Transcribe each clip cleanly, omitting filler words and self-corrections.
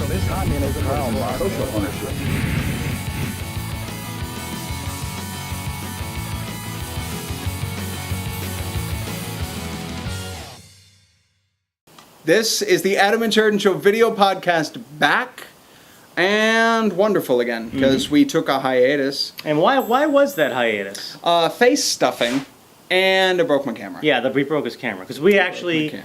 Capitalism is communism around social ownership. This is the Adam and Sheridan Show video podcast, back and wonderful again, because we took a hiatus. And why was that hiatus? Face stuffing, and I broke my camera. Yeah, we broke his camera because we actually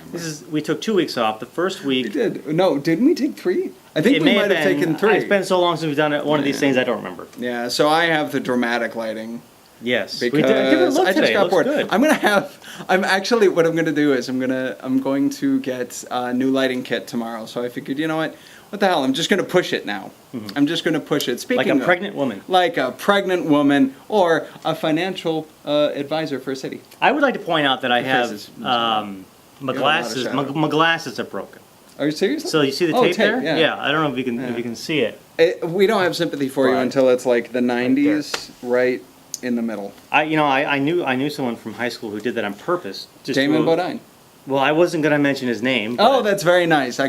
we took 2 weeks off. The first week we did. No, didn't we take 3? I think we might have taken 3. It's been so long since we've done one of these things, I don't remember. Yeah, so I have the dramatic lighting. Yes, because give it a look I today. just got bored. Good. I'm actually, what I'm gonna do is I'm going to get a new lighting kit tomorrow. So I figured, you know what the hell? I'm just gonna push it now. I'm just gonna push it. Speaking like a pregnant woman. Like a pregnant woman or a financial advisor for a city. I would like to point out that I have my glasses. My glasses are broken. Are you serious? So you see the tape there? Yeah. I don't know if you can see it. We don't have sympathy for you until it's like the 90s, right in the middle. I knew someone from high school who did that on purpose. Damon Bodine. Well, I wasn't going to mention his name. Oh, that's very nice. I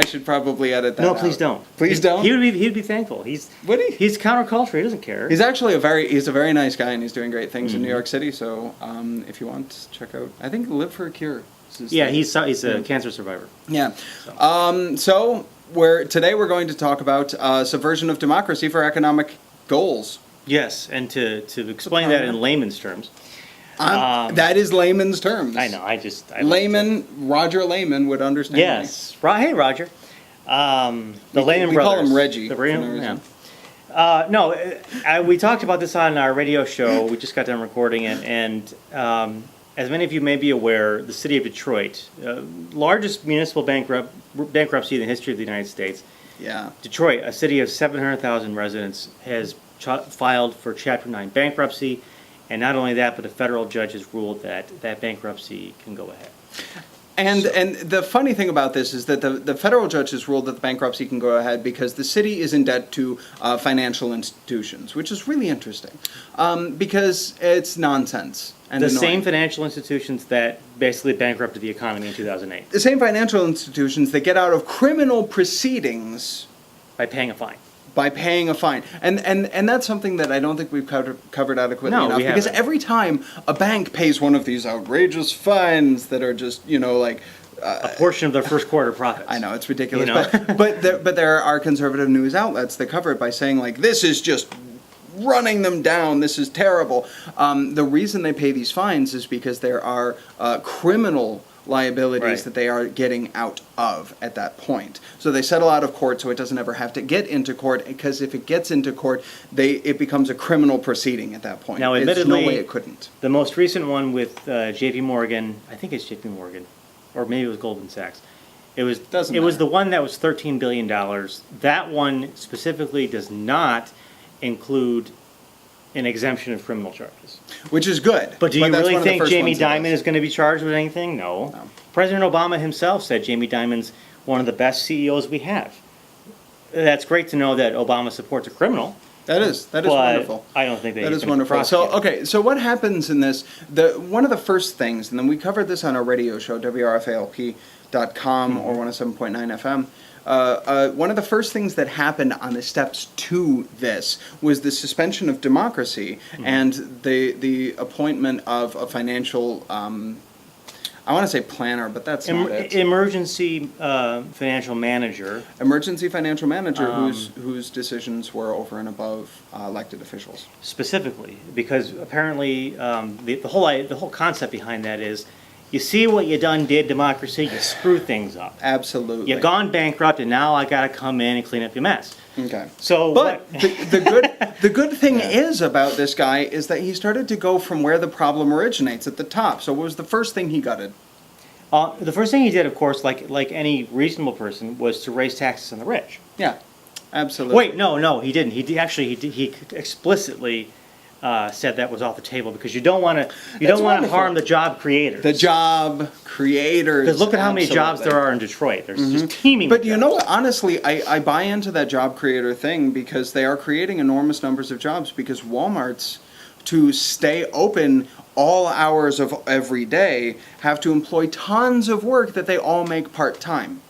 should probably edit that. No, please don't. Please don't. He'd be thankful. He's counterculture. He doesn't care. He's actually he's a very nice guy, and he's doing great things in New York City. So, if you want, check out. I think Live for a Cure. Yeah, he's a cancer survivor. Yeah. So today we're going to talk about subversion of democracy for economic goals. Yes, and to explain that in layman's terms. That is layman's terms. I know. Roger Layman would understand. Yes. Hey, Roger. The Layman brothers. We call him Reggie. We talked about this on our radio show. We just got done recording it, and as many of you may be aware, the city of Detroit, largest municipal bankruptcy in the history of the United States. Yeah. Detroit, a city of 700,000 residents, has filed for Chapter 9 bankruptcy, and not only that, but a federal judge has ruled that bankruptcy can go ahead. And the funny thing about this is that the federal judge has ruled that the bankruptcy can go ahead because the city is in debt to financial institutions, which is really interesting because it's nonsense. And the annoying. Same financial institutions that basically bankrupted the economy in 2008. The same financial institutions that get out of criminal proceedings by paying a fine. And that's something that I don't think we've covered adequately enough. Because every time a bank pays one of these outrageous fines that are just, a portion of their first quarter profits. I know, it's ridiculous. But there are conservative news outlets that cover it by saying, this is just running them down, this is terrible. The reason they pay these fines is because there are criminal liabilities that they are getting out of at that point. So they settle out of court so it doesn't ever have to get into court, because if it gets into court, it becomes a criminal proceeding at that point. Now, admittedly, there's no way it couldn't. The most recent one with J.P. Morgan, I think it's J.P. Morgan, or maybe it was Goldman Sachs. It was the one that was $13 billion. That one specifically does not include an exemption of criminal charges. Which is good. But do you really think Jamie Dimon is going to be charged with anything? No. President Obama himself said Jamie Dimon's one of the best CEOs we have. That's great to know that Obama supports a criminal. That is wonderful. I don't think that is wonderful. So what happens in this? One of the first things, and then we covered this on our radio show, WRFALP.com or 107.9 FM. One of the first things that happened on the steps to this was the suspension of democracy and the appointment of a financial, I want to say planner, but that's not it. Emergency financial manager. Emergency financial manager whose decisions were over and above elected officials. Specifically, because apparently the whole concept behind that is, you see what you done did, democracy, you screw things up. Absolutely. You've gone bankrupt, and now I got to come in and clean up your mess. Okay. But the good thing is about this guy is that he started to go from where the problem originates at the top. So what was the first thing he gutted? The first thing he did, of course, like any reasonable person, was to raise taxes on the rich. Yeah, absolutely. Wait, no, he didn't. He explicitly said that was off the table because you don't want to harm the job creators. The job creators. Because look at how many jobs there are in Detroit. There's just teeming. But you know what? Honestly, I buy into that job creator thing because they are creating enormous numbers of jobs. Because Walmart's, to stay open all hours of every day, have to employ tons of work that they all make part time.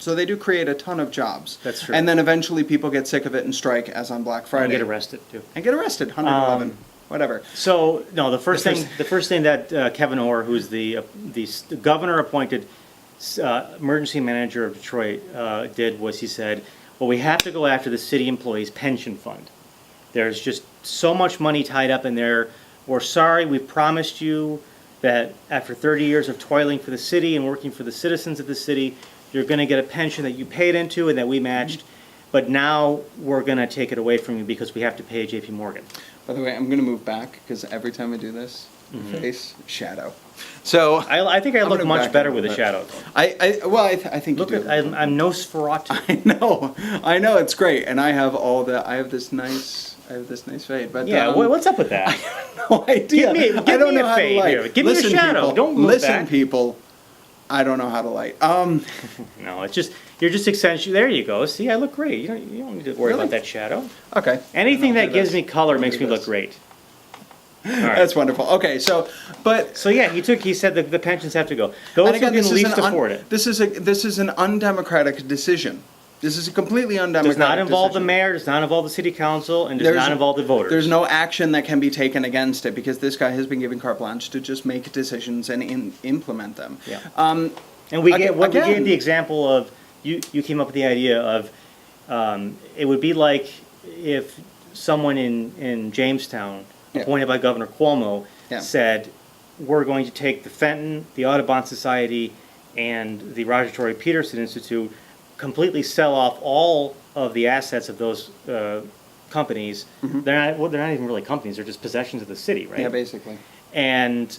So they do create a ton of jobs. That's true. And then eventually people get sick of it and strike, as on Black Friday. And get arrested too. And get arrested, 111, whatever. So no, the first thing that Kevin Orr, who's the governor-appointed emergency manager of Detroit, did was he said, "Well, we have to go after the city employees' pension fund. There's just so much money tied up in there. We're sorry, we promised you that after 30 years of toiling for the city and working for the citizens of the city, you're going to get a pension that you paid into and that we matched, but now we're going to take it away from you because we have to pay J.P. Morgan." By the way, I'm going to move back because every time I do this, face, shadow. So I think I I'm look gonna much back better up a with a bit. shadow. I think Look you at do. I'm Nosferatu. I know, it's great, and I have this nice fade, but Yeah, what's up with that? no idea. Give I don't me know a how fade to light. here. Give me a shadow. People, Don't move listen, back. people. I don't know how to light. No, it's just you're just accentuating. There you go. See, I look great. You don't need to worry Really? about that shadow. Okay. Anything I'll that do gives this. me color I'll makes do me look this. great. All right. That's wonderful. Okay, so Yeah, he said that the pensions have to go. Those and who again, can least afford it. This is an undemocratic decision. This is a completely undemocratic Does not involve the decision. mayor, does not involve the city council, and does There's- not involve the voters. There's no action that can be taken against it because this guy has been given carte blanche to just make decisions and implement them. Yeah. Um, And we Again- gave the example of you came up with the idea of it would be like if someone in Jamestown, Yeah. appointed by Governor Cuomo, Yeah. said, "We're going to take the Fenton, the Audubon Society, and the Roger Tory Peterson Institute, completely sell off all of the assets of those companies." They're not even really companies; they're just possessions of the city, right? yeah, basically. And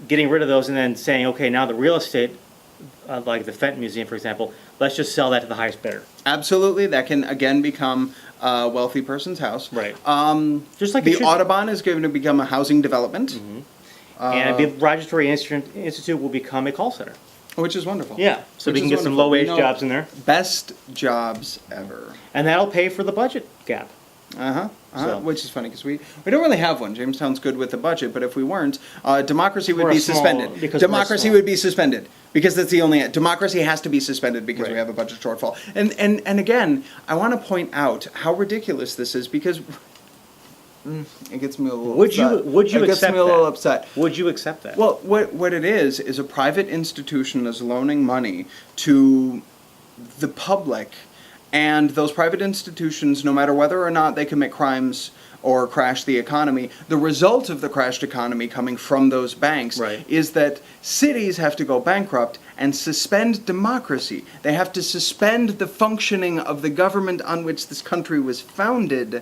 getting rid of those, and then saying, "Okay, now the real estate." Like the Fenton Museum, for example, let's just sell that to the highest bidder. Absolutely, that can again become a wealthy person's house. Right. Just like it the should be. Audubon is going to become a housing development, And the Roger Tory Institute will become a call center. which is wonderful. Yeah, so Which we can is get some wonderful. low-wage You know, jobs in there. Best jobs ever. And that'll pay for the budget gap. So- Which is funny because we don't really have one. Jamestown's good with the budget, but if we weren't, democracy would We're be a small- suspended. because we're Democracy small. would be suspended because that's the only democracy has to be suspended because we Right. have a budget shortfall. And again, I want to point out how ridiculous this is because it gets me a little. Would you it gets accept me a little that? upset. Would you accept that? Well, what it is a private institution is loaning money to the public, and those private institutions, no matter whether or not they commit crimes or crash the economy, the result of the crashed economy coming from those banks Right. is that cities have to go bankrupt and suspend democracy. They have to suspend the functioning of the government on which this country was founded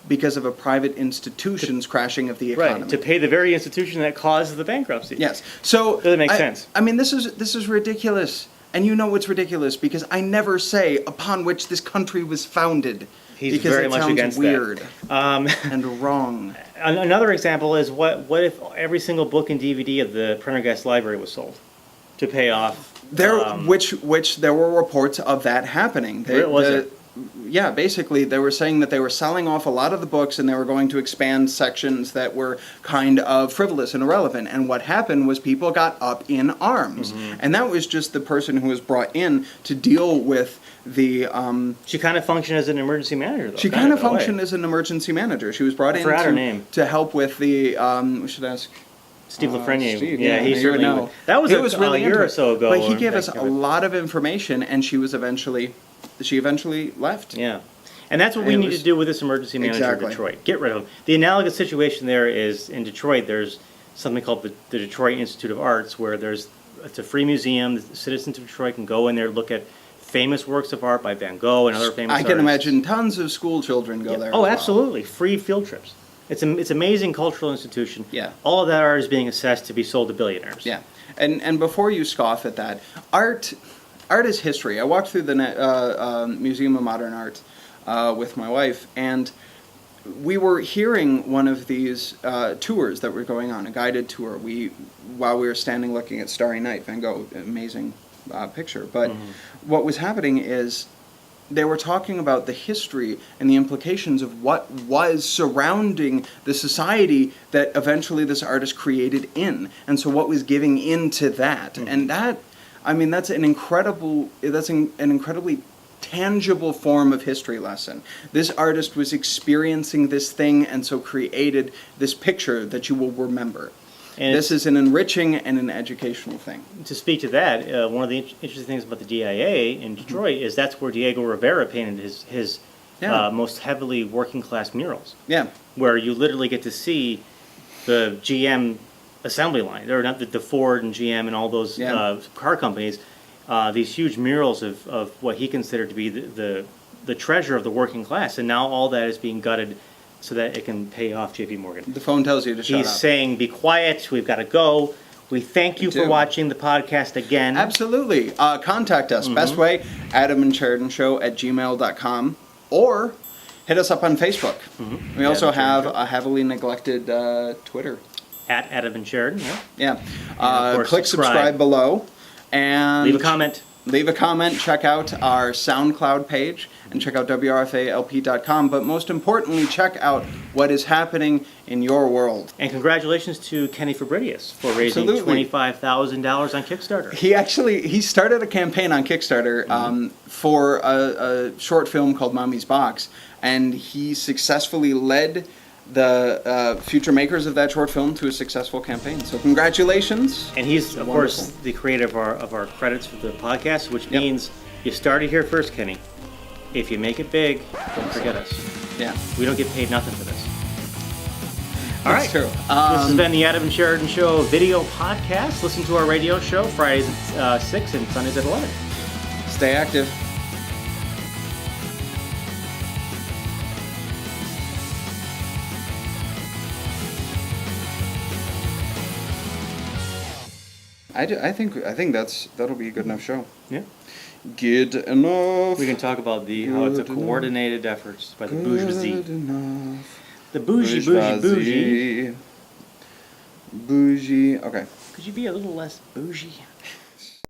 because of a private institution's crashing of the economy. Right, to pay the very institution that caused the bankruptcy. Yes. So Doesn't make sense. I mean, this is ridiculous, and you know it's ridiculous because I never say upon which this country was founded. He's because very it much sounds against weird that. and wrong. Another example is what if every single book and DVD of the Prendergast Library was sold to pay off? Which there were reports of that happening. Was it? Yeah, basically they were saying that they were selling off a lot of the books and they were going to expand sections that were kind of frivolous and irrelevant. And what happened was people got up in arms. And that was just the person who was brought in to deal with the... She kind of functioned as an emergency manager, though. She kind of in a way. functioned as an emergency manager. She was brought I in forgot her name. to help with the... we should ask... Steve Lafreniere. Steve, yeah, he you certainly would know. would. That was He a really year into or it. so ago. But he or gave us back a in- lot of information, and she eventually left. Yeah. And that's what we And it need was- to do with this emergency manager Exactly. in Detroit. Get rid of him. The analogous situation there is in Detroit, there's something called the Detroit Institute of Arts, where it's a free museum. The citizens of Detroit can go in there, look at famous works of art by Van Gogh and other famous I can artists. imagine tons of school children go there. Oh, as well. absolutely. Free field trips. It's amazing cultural institution. Yeah. All of that art is being assessed to be sold to billionaires. Yeah, and before you scoff at that, art is history. I walked through the Museum of Modern Art with my wife, and we were hearing one of these tours that were going on, a guided tour. While we were standing looking at Starry Night, Van Gogh, amazing picture. But what was happening is they were talking about the history and the implications of what was surrounding the society that eventually this artist created in, and so what was giving into that, and that I mean, that's an incredibly tangible form of history lesson. This artist was experiencing this thing and so created this picture that you will remember. And this is an enriching and an educational thing. To speak to that, one of the interesting things about the DIA in Detroit is that's where Diego Rivera painted his most heavily working class murals. Yeah. Where you literally get to see the GM assembly line. They're not the Ford and GM and all those car companies. These huge murals of what he considered to be the treasure of the working class, and now all that is being gutted so that it can pay off J.P. Morgan. The phone tells you to shut up. He's saying, "Be quiet. We've got to go." We thank you for watching the podcast again. Absolutely. Contact us. Best way, AdamandSheridanShow@gmail.com, or hit us up on Facebook. We also have a heavily neglected Twitter. At Adam and Sheridan. Yeah. Click subscribe below. And leave a comment. Leave a comment. Check out our SoundCloud page and check out WRFALP.com. But most importantly, check out what is happening in your world. And congratulations to Kenny Fabridius for raising $25,000 on Kickstarter. He started a campaign on Kickstarter for a short film called Mommy's Box, and he successfully led the future makers of that short film to a successful campaign. So congratulations. And he's, of course, the creator of our credits for the podcast, which means you started here first, Kenny. If you make it big, don't forget us. Yeah. We don't get paid nothing for this. All That's right. true. This has been the Adam and Sheridan Show video podcast. Listen to our radio show Fridays at 6 and Sundays at 11. Stay active. I think that'll be a good enough show. Yeah. Good enough. We can talk about how it's a coordinated effort by the bourgeoisie. The bougie. Bougie. Okay. Could you be a little less bougie?